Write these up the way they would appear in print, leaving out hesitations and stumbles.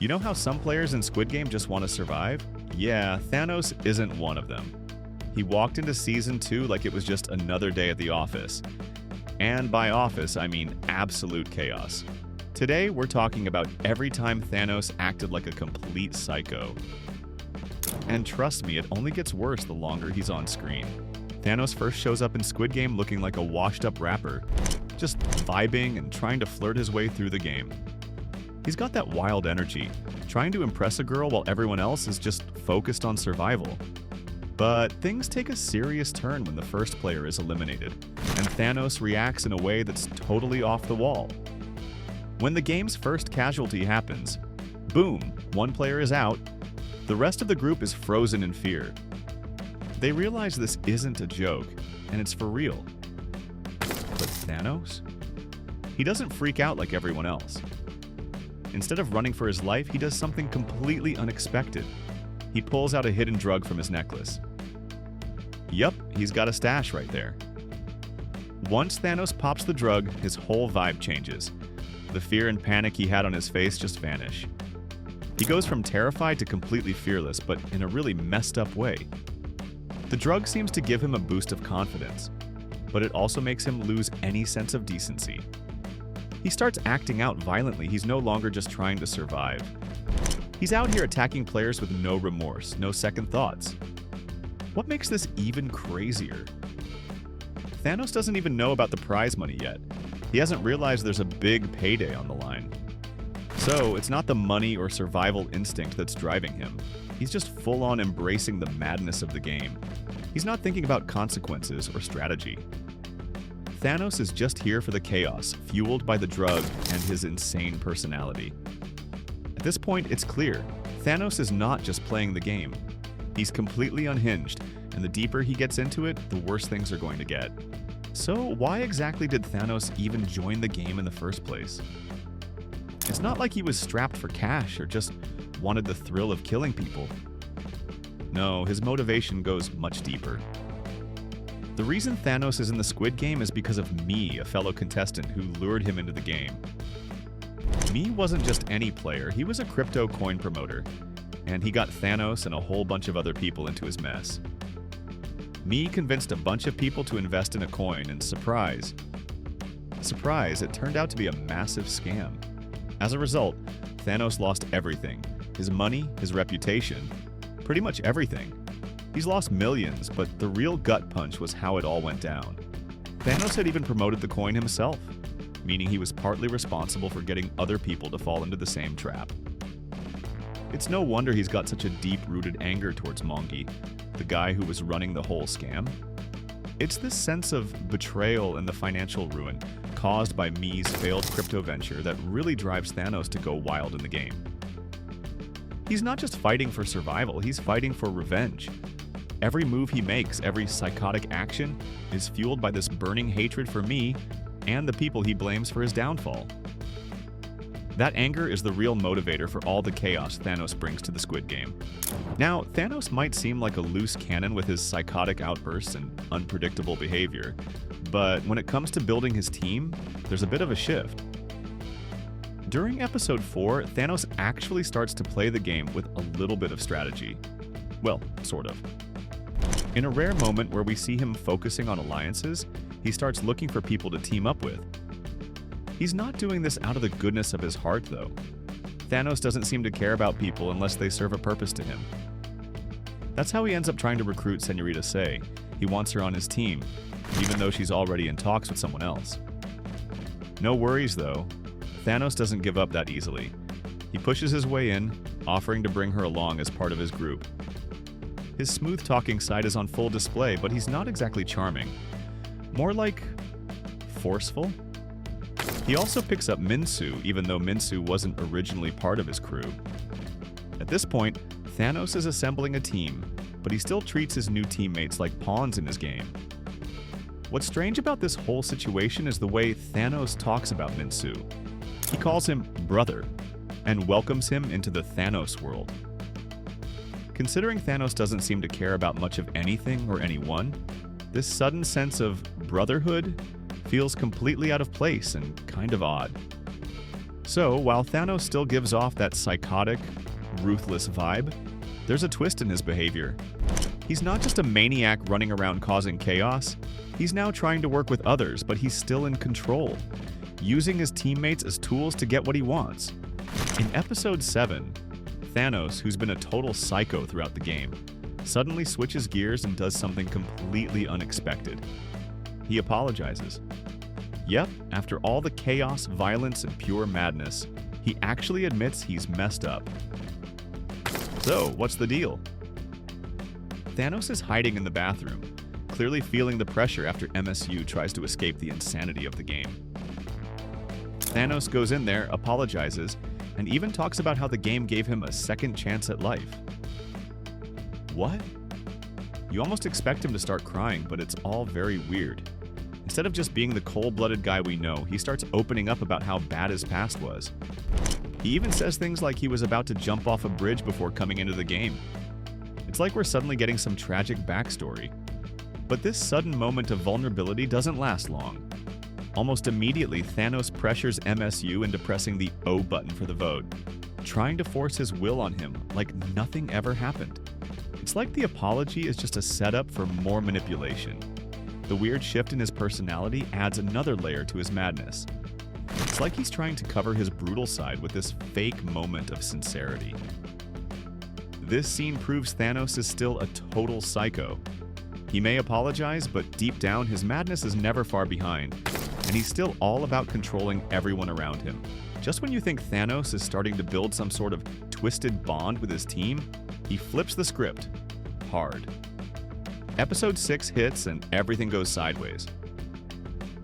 You know how some players in Squid Game just want to survive? Yeah, Thanos isn't one of them. He walked into Season 2 like it was just another day at the office. And by office, I mean absolute chaos. Today, we're talking about every time Thanos acted like a complete psycho. And trust me, it only gets worse the longer he's on screen. Thanos first shows up in Squid Game looking like a washed-up rapper, just vibing and trying to flirt his way through the game. He's got that wild energy, trying to impress a girl while everyone else is just focused on survival. But things take a serious turn when the first player is eliminated, and Thanos reacts in a way that's totally off the wall. When the game's first casualty happens, boom, one player is out, the rest of the group is frozen in fear. They realize this isn't a joke, and it's for real. But Thanos? He doesn't freak out like everyone else. Instead of running for his life, he does something completely unexpected. He pulls out a hidden drug from his necklace. Yup, he's got a stash right there. Once Thanos pops the drug, his whole vibe changes. The fear and panic he had on his face just vanish. He goes from terrified to completely fearless, but in a really messed up way. The drug seems to give him a boost of confidence, but it also makes him lose any sense of decency. He starts acting out violently. He's no longer just trying to survive. He's out here attacking players with no remorse, no second thoughts. What makes this even crazier? Thanos doesn't even know about the prize money yet. He hasn't realized there's a big payday on the line. So, it's not the money or survival instinct that's driving him. He's just full-on embracing the madness of the game. He's not thinking about consequences or strategy. Thanos is just here for the chaos, fueled by the drug and his insane personality. At this point, it's clear, Thanos is not just playing the game. He's completely unhinged, and the deeper he gets into it, the worse things are going to get. So why exactly did Thanos even join the game in the first place? It's not like he was strapped for cash or just wanted the thrill of killing people. No, his motivation goes much deeper. The reason Thanos is in the Squid Game is because of me, a fellow contestant who lured him into the game. Me wasn't just any player, he was a crypto coin promoter, and he got Thanos and a whole bunch of other people into his mess. Me convinced a bunch of people to invest in a coin, and surprise, it turned out to be a massive scam. As a result, Thanos lost everything: his money, his reputation, pretty much everything. He's lost millions, but the real gut punch was how it all went down. Thanos had even promoted the coin himself, meaning he was partly responsible for getting other people to fall into the same trap. It's no wonder he's got such a deep-rooted anger towards Mongi, the guy who was running the whole scam. It's this sense of betrayal and the financial ruin caused by Me's failed crypto venture that really drives Thanos to go wild in the game. He's not just fighting for survival, he's fighting for revenge. Every move he makes, every psychotic action, is fueled by this burning hatred for Me and the people he blames for his downfall. That anger is the real motivator for all the chaos Thanos brings to the Squid Game. Now, Thanos might seem like a loose cannon with his psychotic outbursts and unpredictable behavior, but when it comes to building his team, there's a bit of a shift. During Episode 4, Thanos actually starts to play the game with a little bit of strategy. Well, sort of. In a rare moment where we see him focusing on alliances, he starts looking for people to team up with. He's not doing this out of the goodness of his heart, though. Thanos doesn't seem to care about people unless they serve a purpose to him. That's how he ends up trying to recruit Senorita Say. He wants her on his team, even though she's already in talks with someone else. No worries, though. Thanos doesn't give up that easily. He pushes his way in, offering to bring her along as part of his group. His smooth-talking side is on full display, but he's not exactly charming. More like forceful? He also picks up Minsu, even though Minsu wasn't originally part of his crew. At this point, Thanos is assembling a team, but he still treats his new teammates like pawns in his game. What's strange about this whole situation is the way Thanos talks about Minsu. He calls him brother, and welcomes him into the Thanos world. Considering Thanos doesn't seem to care about much of anything or anyone, this sudden sense of brotherhood feels completely out of place and kind of odd. So, while Thanos still gives off that psychotic, ruthless vibe, there's a twist in his behavior. He's not just a maniac running around causing chaos, he's now trying to work with others, but he's still in control, using his teammates as tools to get what he wants. In Episode 7, Thanos, who's been a total psycho throughout the game, suddenly switches gears and does something completely unexpected. He apologizes. Yep, after all the chaos, violence, and pure madness, he actually admits he's messed up. So, what's the deal? Thanos is hiding in the bathroom, clearly feeling the pressure after MSU tries to escape the insanity of the game. Thanos goes in there, apologizes, and even talks about how the game gave him a second chance at life. What? You almost expect him to start crying, but it's all very weird. Instead of just being the cold-blooded guy we know, he starts opening up about how bad his past was. He even says things like he was about to jump off a bridge before coming into the game. It's like we're suddenly getting some tragic backstory. But this sudden moment of vulnerability doesn't last long. Almost immediately, Thanos pressures MSU into pressing the O button for the vote, trying to force his will on him like nothing ever happened. It's like the apology is just a setup for more manipulation. The weird shift in his personality adds another layer to his madness. It's like he's trying to cover his brutal side with this fake moment of sincerity. This scene proves Thanos is still a total psycho. He may apologize, but deep down his madness is never far behind, and he's still all about controlling everyone around him. Just when you think Thanos is starting to build some sort of twisted bond with his team, he flips the script hard. Episode 6 hits and everything goes sideways.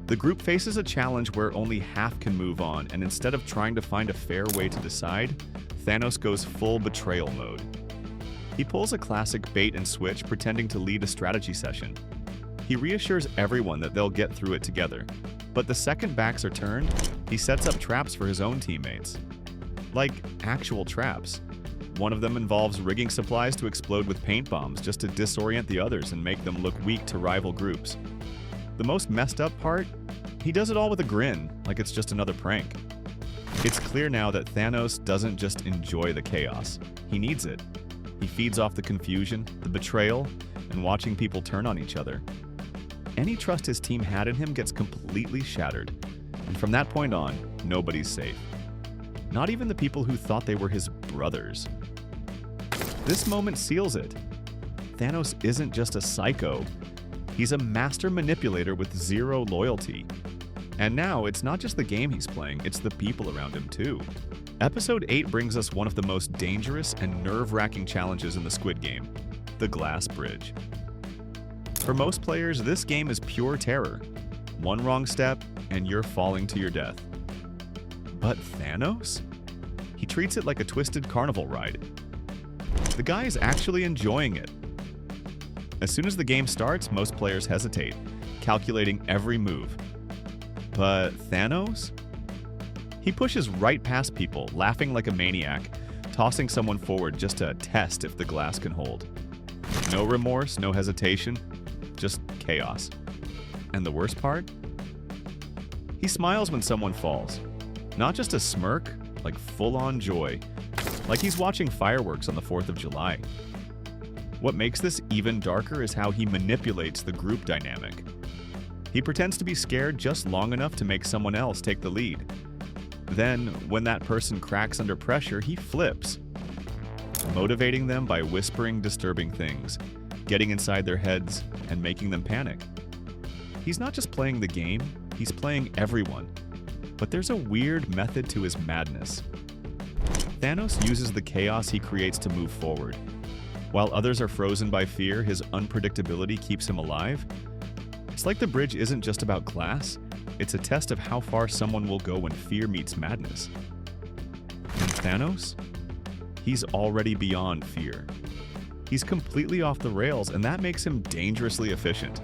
The group faces a challenge where only half can move on, and instead of trying to find a fair way to decide, Thanos goes full betrayal mode. He pulls a classic bait and switch, pretending to lead a strategy session. He reassures everyone that they'll get through it together, but the second backs are turned, he sets up traps for his own teammates. Like actual traps. One of them involves rigging supplies to explode with paint bombs just to disorient the others and make them look weak to rival groups. The most messed up part? He does it all with a grin, like it's just another prank. It's clear now that Thanos doesn't just enjoy the chaos, he needs it. He feeds off the confusion, the betrayal, and watching people turn on each other. Any trust his team had in him gets completely shattered, and from that point on, nobody's safe. Not even the people who thought they were his brothers. This moment seals it. Thanos isn't just a psycho, he's a master manipulator with zero loyalty. And now, it's not just the game he's playing, it's the people around him too. Episode 8 brings us one of the most dangerous and nerve-wracking challenges in the Squid Game, the Glass Bridge. For most players, this game is pure terror. One wrong step, and you're falling to your death. But Thanos? He treats it like a twisted carnival ride. The guy is actually enjoying it. As soon as the game starts, most players hesitate, calculating every move. But Thanos? He pushes right past people, laughing like a maniac, tossing someone forward just to test if the glass can hold. No remorse, no hesitation, just chaos. And the worst part? He smiles when someone falls. Not just a smirk, like full-on joy. Like he's watching fireworks on the 4th of July. What makes this even darker is how he manipulates the group dynamic. He pretends to be scared just long enough to make someone else take the lead. Then, when that person cracks under pressure, he flips, motivating them by whispering disturbing things, getting inside their heads, and making them panic. He's not just playing the game, he's playing everyone. But there's a weird method to his madness. Thanos uses the chaos he creates to move forward. While others are frozen by fear, his unpredictability keeps him alive. It's like the bridge isn't just about glass, it's a test of how far someone will go when fear meets madness. And Thanos? He's already beyond fear. He's completely off the rails, and that makes him dangerously efficient.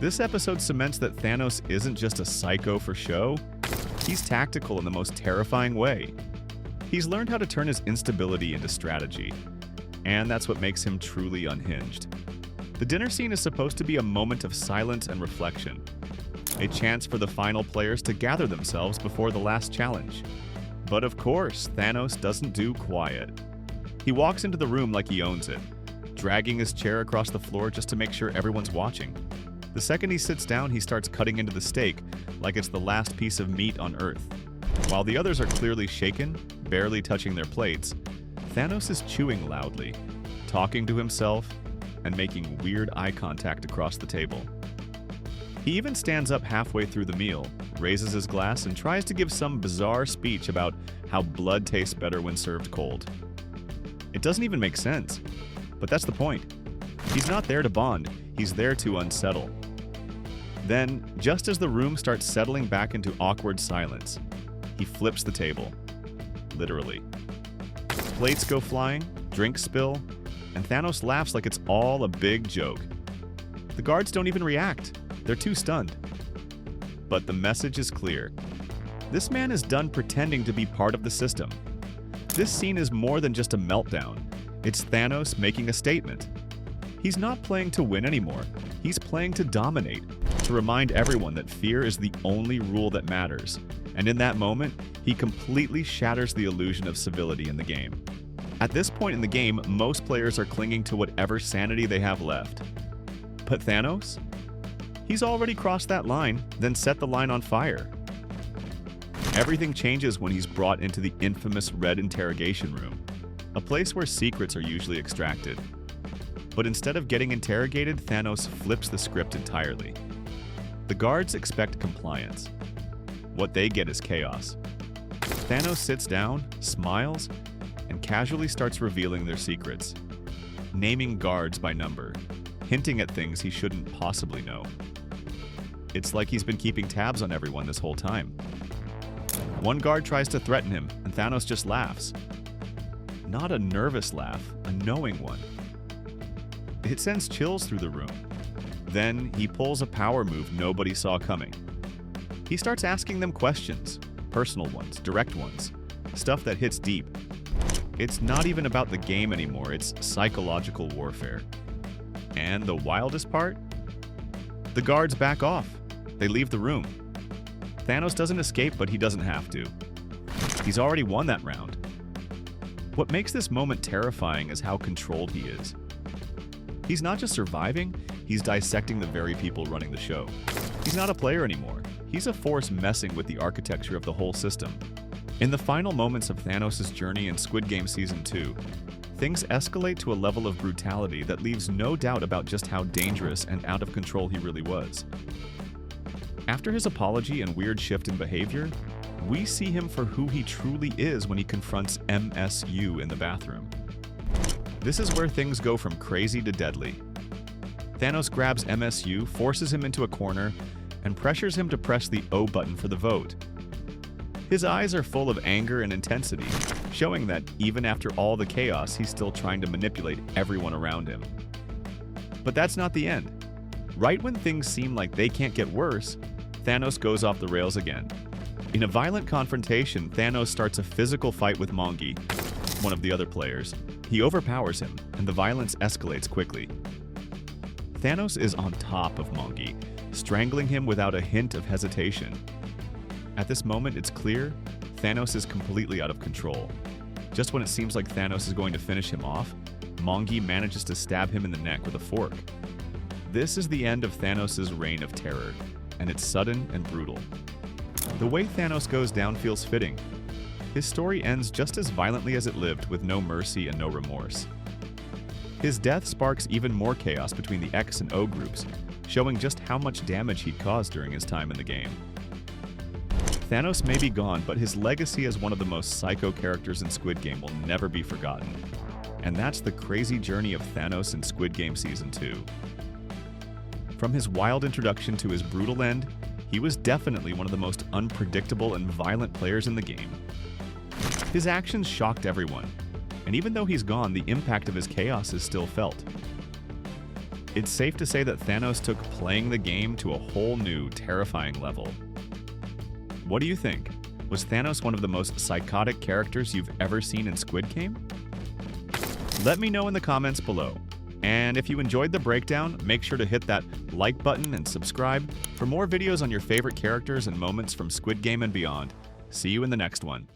This episode cements that Thanos isn't just a psycho for show, he's tactical in the most terrifying way. He's learned how to turn his instability into strategy, and that's what makes him truly unhinged. The dinner scene is supposed to be a moment of silence and reflection, a chance for the final players to gather themselves before the last challenge. But of course, Thanos doesn't do quiet. He walks into the room like he owns it, dragging his chair across the floor just to make sure everyone's watching. The second he sits down, he starts cutting into the steak like it's the last piece of meat on Earth. While the others are clearly shaken, barely touching their plates, Thanos is chewing loudly, talking to himself, and making weird eye contact across the table. He even stands up halfway through the meal, raises his glass, and tries to give some bizarre speech about how blood tastes better when served cold. It doesn't even make sense, but that's the point. He's not there to bond, he's there to unsettle. Then, just as the room starts settling back into awkward silence, he flips the table. Literally. Plates go flying, drinks spill, and Thanos laughs like it's all a big joke. The guards don't even react. They're too stunned. But the message is clear. This man is done pretending to be part of the system. This scene is more than just a meltdown. It's Thanos making a statement. He's not playing to win anymore. He's playing to dominate, to remind everyone that fear is the only rule that matters. And in that moment, he completely shatters the illusion of civility in the game. At this point in the game, most players are clinging to whatever sanity they have left. But Thanos? He's already crossed that line, then set the line on fire. Everything changes when he's brought into the infamous red interrogation room, a place where secrets are usually extracted. But instead of getting interrogated, Thanos flips the script entirely. The guards expect compliance. What they get is chaos. Thanos sits down, smiles, and casually starts revealing their secrets, naming guards by number, hinting at things he shouldn't possibly know. It's like he's been keeping tabs on everyone this whole time. One guard tries to threaten him, and Thanos just laughs. Not a nervous laugh, a knowing one. It sends chills through the room. Then he pulls a power move nobody saw coming. He starts asking them questions, personal ones, direct ones, stuff that hits deep. It's not even about the game anymore, it's psychological warfare. And the wildest part? The guards back off. They leave the room. Thanos doesn't escape, but he doesn't have to. He's already won that round. What makes this moment terrifying is how controlled he is. He's not just surviving, he's dissecting the very people running the show. He's not a player anymore. He's a force messing with the architecture of the whole system. In the final moments of Thanos' journey in Squid Game Season 2, things escalate to a level of brutality that leaves no doubt about just how dangerous and out of control he really was. After his apology and weird shift in behavior, we see him for who he truly is when he confronts MSU in the bathroom. This is where things go from crazy to deadly. Thanos grabs MSU, forces him into a corner, and pressures him to press the O button for the vote. His eyes are full of anger and intensity, showing that even after all the chaos, he's still trying to manipulate everyone around him. But that's not the end. Right when things seem like they can't get worse, Thanos goes off the rails again. In a violent confrontation, Thanos starts a physical fight with Mongi, one of the other players. He overpowers him, and the violence escalates quickly. Thanos is on top of Mongi, strangling him without a hint of hesitation. At this moment, it's clear Thanos is completely out of control. Just when it seems like Thanos is going to finish him off, Mongi manages to stab him in the neck with a fork. This is the end of Thanos' reign of terror, and it's sudden and brutal. The way Thanos goes down feels fitting. His story ends just as violently as it lived, with no mercy and no remorse. His death sparks even more chaos between the X and O groups, showing just how much damage he'd caused during his time in the game. Thanos may be gone, but his legacy as one of the most psycho characters in Squid Game will never be forgotten. And that's the crazy journey of Thanos in Squid Game Season 2. From his wild introduction to his brutal end, he was definitely one of the most unpredictable and violent players in the game. His actions shocked everyone, and even though he's gone, the impact of his chaos is still felt. It's safe to say that Thanos took playing the game to a whole new, terrifying level. What do you think? Was Thanos one of the most psychotic characters you've ever seen in Squid Game? Let me know in the comments below. And if you enjoyed the breakdown, make sure to hit that like button and subscribe for more videos on your favorite characters and moments from Squid Game and beyond. See you in the next one.